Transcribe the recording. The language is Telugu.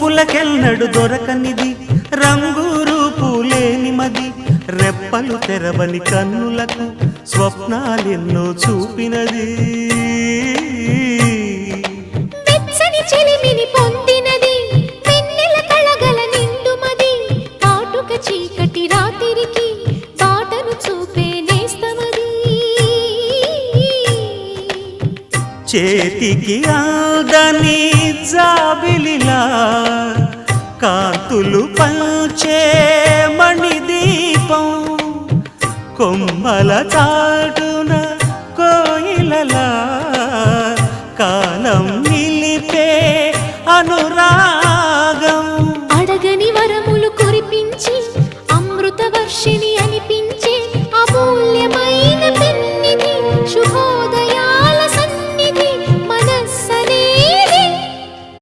పూలకెన్నడు దొరకనిది రంగు రూపు లేని మది రెప్పలు తెరవని కన్నులకు స్వప్నాలెన్నో చూపినది వెచ్చని చెలిమిని పొందినది వెన్నెల కళగల నిండుమది కాటుక చీకటి రాత్రికి బాటను చూపే నేస్తమది చేతికి ఆదని జాబిలిలా కాంతులు పంచే మణిదీపం కొమ్మల చాటున కోయిలలా కాలం నిలిపే అనురాగం అడగని వరములు కురిపించి అమృత వర్షిణి